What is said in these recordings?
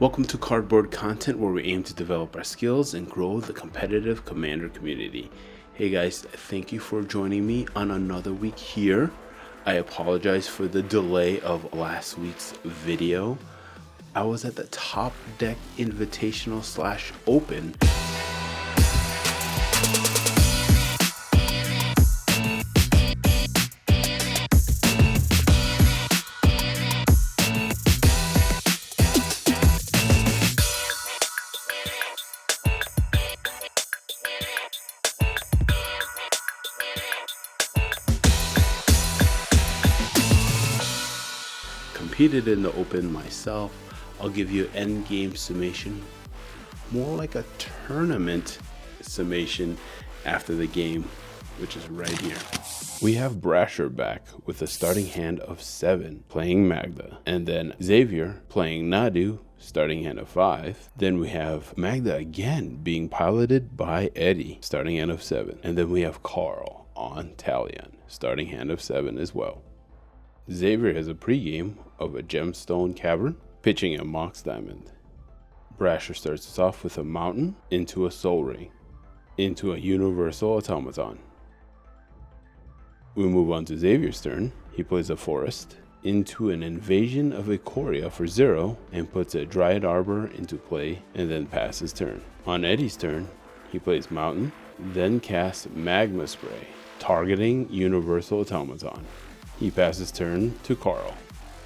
Welcome to Cardboard Content, where we aim to develop our skills and grow the competitive Commander community. Hey guys, thank you for joining me on another week here. I apologize for the delay of last week's video. I was at the Top Deck Invitational / Open. Competed in the Open myself. I'll give you an end game summation, more like a tournament summation after the game, which is right here. We have Brasher back with a starting hand of 7 playing Magda, and then Xavier playing Nadu, starting hand of 5. Then we have Magda again being piloted by Eddie, starting hand of 7. And then we have Carl on Talion, starting hand of 7 as well. Xavier has a pregame of a Gemstone Cavern, pitching a Mox Diamond. Brasher starts us off with a Mountain into a Soul Ring, into a Universal Automaton. We move on to Xavier's turn. He plays a Forest into an Invasion of Ikoria for 0 and puts a Dryad Arbor into play and then passes turn. On Eddie's turn, he plays Mountain, then casts Magma Spray, targeting Universal Automaton. He passes turn to Carl.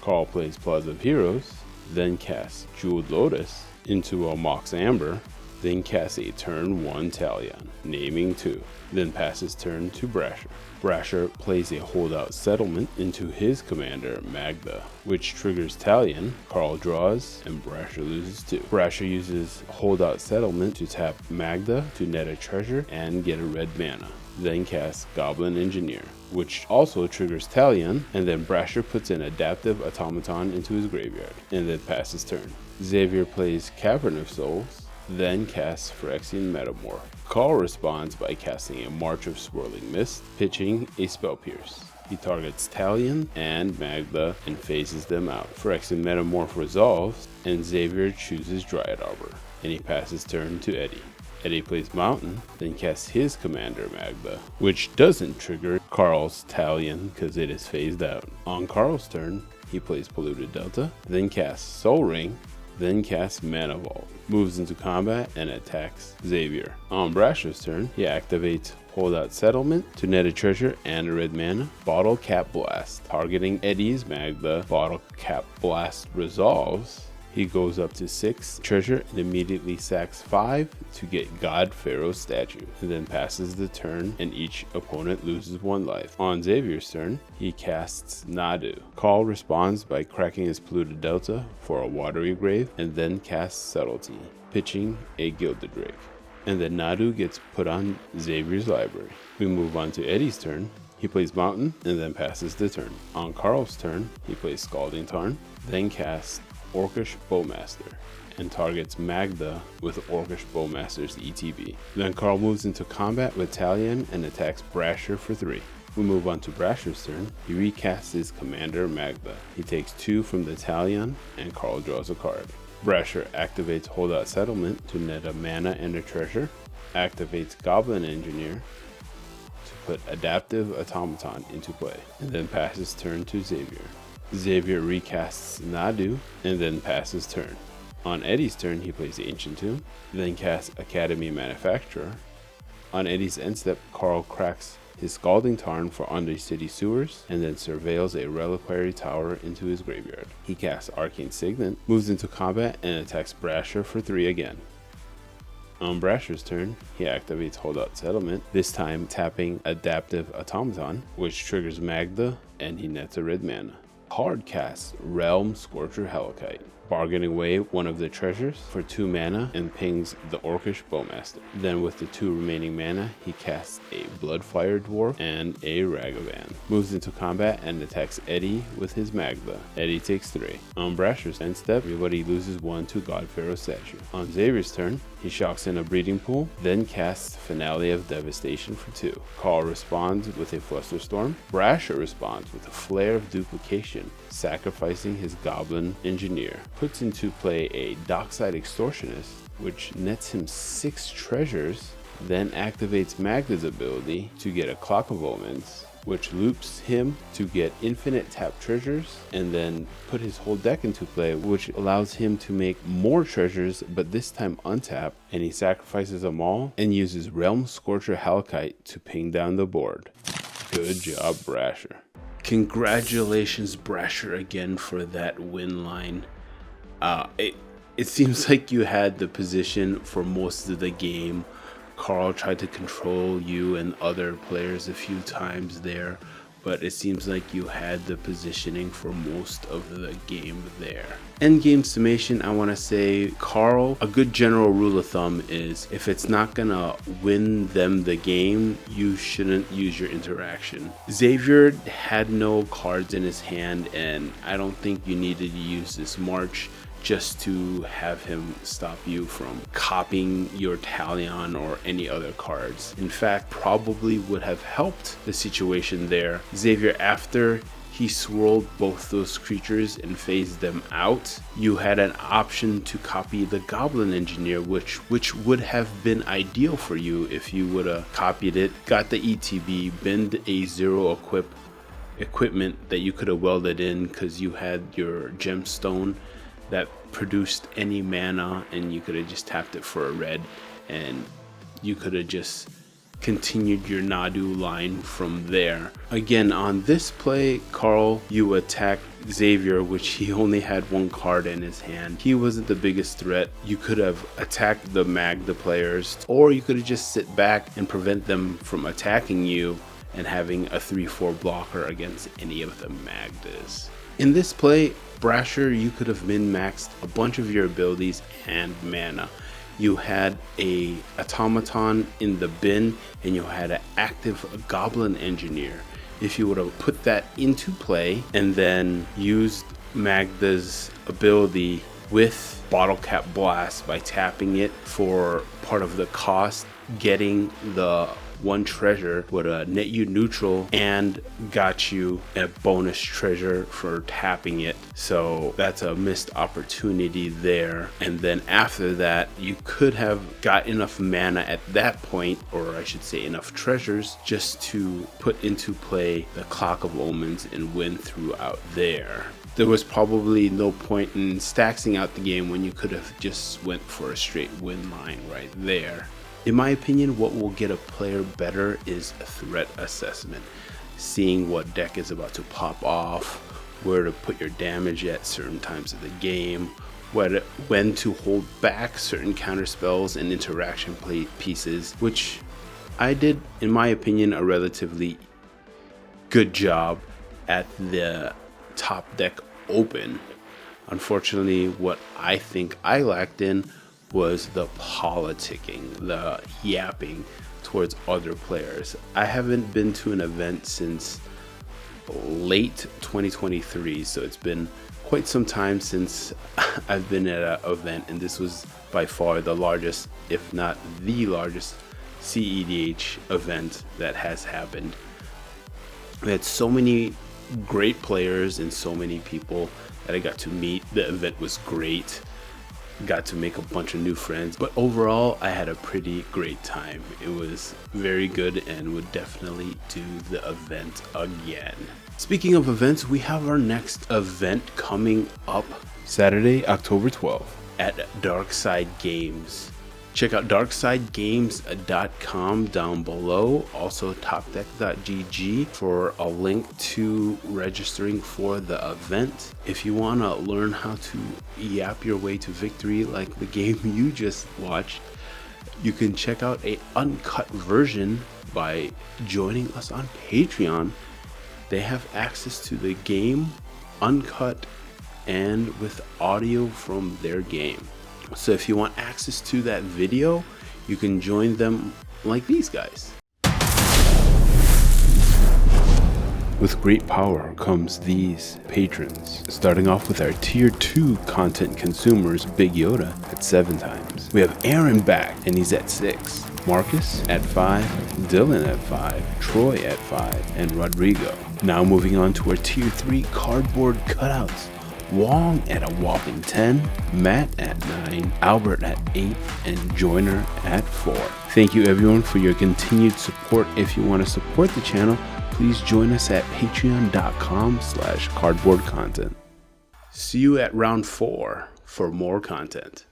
Carl plays Plaza of Heroes, then casts Jeweled Lotus into a Mox Amber, then casts a turn 1 Talion, naming 2, then passes turn to Brasher. Brasher plays a Holdout Settlement into his commander Magda, which triggers Talion. Carl draws, and Brasher loses 2. Brasher uses Holdout Settlement to tap Magda to net a treasure and get a red mana, then casts Goblin Engineer, which also triggers Talion, and then Brasher puts an Adaptive Automaton into his graveyard, and then passes turn. Xavier plays Cavern of Souls, then casts Phyrexian Metamorph. Carl responds by casting a March of Swirling Mist, pitching a Spell Pierce. He targets Talion and Magda and phases them out. Phyrexian Metamorph resolves, and Xavier chooses Dryad Arbor, and he passes turn to Eddie. Eddie plays Mountain, then casts his commander Magda, which doesn't trigger Carl's Talion because it is phased out. On Carl's turn, he plays Polluted Delta, then casts Soul Ring, then casts Mana Vault, moves into combat and attacks Xavier. On Brasher's turn, he activates Holdout Settlement to net a treasure and a red mana. Bottle Cap Blast, targeting Eddie's Magda. Bottle Cap Blast resolves. He goes up to 6 treasure and immediately sacks 5 to get God Pharaoh's statue, and then passes the turn and each opponent loses 1 life. On Xavier's turn, he casts Nadu. Carl responds by cracking his Polluted Delta for a Watery Grave and then casts Subtlety, pitching a Gilded Drake. And then Nadu gets put on Xavier's library. We move on to Eddie's turn. He plays Mountain and then passes the turn. On Carl's turn, he plays Scalding Tarn, then casts Orcish Bowmaster and targets Magda with Orcish Bowmaster's ETB. Then Carl moves into combat with Talion and attacks Brasher for 3. We move on to Brasher's turn. He recasts his commander Magda. He takes 2 from the Talion and Carl draws a card. Brasher activates Holdout Settlement to net a mana and a treasure, activates Goblin Engineer to put Adaptive Automaton into play, and then passes turn to Xavier. Xavier recasts Nadu and then passes turn. On Eddie's turn, he plays Ancient Tomb, then casts Academy Manufacturer. On Eddie's end step, Carl cracks his Scalding Tarn for Undercity Sewers and then surveils a Reliquary Tower into his graveyard. He casts Arcane Signet, moves into combat and attacks Brasher for 3 again. On Brasher's turn, he activates Holdout Settlement, this time tapping Adaptive Automaton, which triggers Magda, and he nets a red mana. Hard casts Realm Scorcher Halakite, bargaining away one of the treasures for 2 mana and pings the Orcish Bowmaster. Then with the 2 remaining mana, he casts a Bloodfire Dwarf and a Ragavan. Moves into combat and attacks Eddie with his Magda. Eddie takes 3. On Brasher's end step, everybody loses 1 to God Pharaoh's statue. On Xavier's turn, he shocks in a Breeding Pool, then casts Finale of Devastation for 2. Carl responds with a Flusterstorm. Brasher responds with a Flare of Duplication, sacrificing his Goblin Engineer, puts into play a Dockside Extortionist, which nets him 6 treasures, then activates Magda's ability to get a Clock of Omens, which loops him to get infinite tap treasures, and then put his whole deck into play, which allows him to make more treasures, but this time untap, and he sacrifices them all and uses Realm Scorcher Halkite to ping down the board. Good job, Brasher. Congratulations, Brasher, again for that win line. It seems like you had the position for most of the game. Carl tried to control you and other players a few times there, but it seems like you had the positioning for most of the game there. Endgame summation, I want to say, Carl, a good general rule of thumb is if it's not gonna win them the game, you shouldn't use your interaction. Xavier had no cards in his hand, and I don't think you needed to use this March just to have him stop you from copying your Talion or any other cards. In fact, probably would have helped the situation there. Xavier, after he swirled both those creatures and phased them out, you had an option to copy the Goblin Engineer, which would have been ideal for you if you would have copied it, got the ETB, bend a 0 equipment that you could have welded in because you had your gemstone that produced any mana, and you could have just tapped it for a red, and you could have just continued your Nadu line from there. Again, on this play, Carl, you attacked Xavier, which he only had 1 card in his hand. He wasn't the biggest threat. You could have attacked the Magda players, or you could have just sit back and prevent them from attacking you and having a 3-4 blocker against any of the Magdas. In this play, Brasher, you could have min-maxed a bunch of your abilities and mana. You had a automaton in the bin, and you had an active Goblin Engineer. If you would have put that into play and then used Magda's ability with Bottle Cap Blast by tapping it for part of the cost, getting the 1 treasure would net you neutral and got you a bonus treasure for tapping it. So that's a missed opportunity there. And then after that, you could have got enough mana at that point, or I should say enough treasures, just to put into play the Clock of Omens and win throughout there. There was probably no point in staxing out the game when you could have just went for a straight win line right there. In my opinion, what will get a player better is a threat assessment. Seeing what deck is about to pop off, where to put your damage at certain times of the game, when to hold back certain counter spells and interaction pieces, which I did, in my opinion, a relatively good job at the top deck open. Unfortunately, what I think I lacked in was the politicking, the yapping towards other players. I haven't been to an event since late 2023, so it's been quite some time since I've been at an event, and this was by far the largest, if not the largest, cEDH event that has happened. We had so many great players and so many people that I got to meet. The event was great. Got to make a bunch of new friends, but overall I had a pretty great time. It was very good and would definitely do the event again. Speaking of events, we have our next event coming up Saturday, October 12th at Darkside Games. Check out darksidegames.com down below, also topdeck.gg for a link to registering for the event. If you want to learn how to yap your way to victory like the game you just watched, you can check out an uncut version by joining us on Patreon. They have access to the game uncut and with audio from their game. So if you want access to that video, you can join them like these guys. With great power comes these patrons. Starting off with our tier 2 content consumers, Big Yoda at 7 times. We have Aaron back, and he's at 6. Marcus at 5, Dylan at 5, Troy at 5, and Rodrigo. Now moving on to our tier 3 cardboard cutouts. Wong at a whopping 10, Matt at 9, Albert at 8, and Joyner at 4. Thank you everyone for your continued support. If you want to support the channel, please join us at patreon.com/cardboardcontent. See you at round 4 for more content.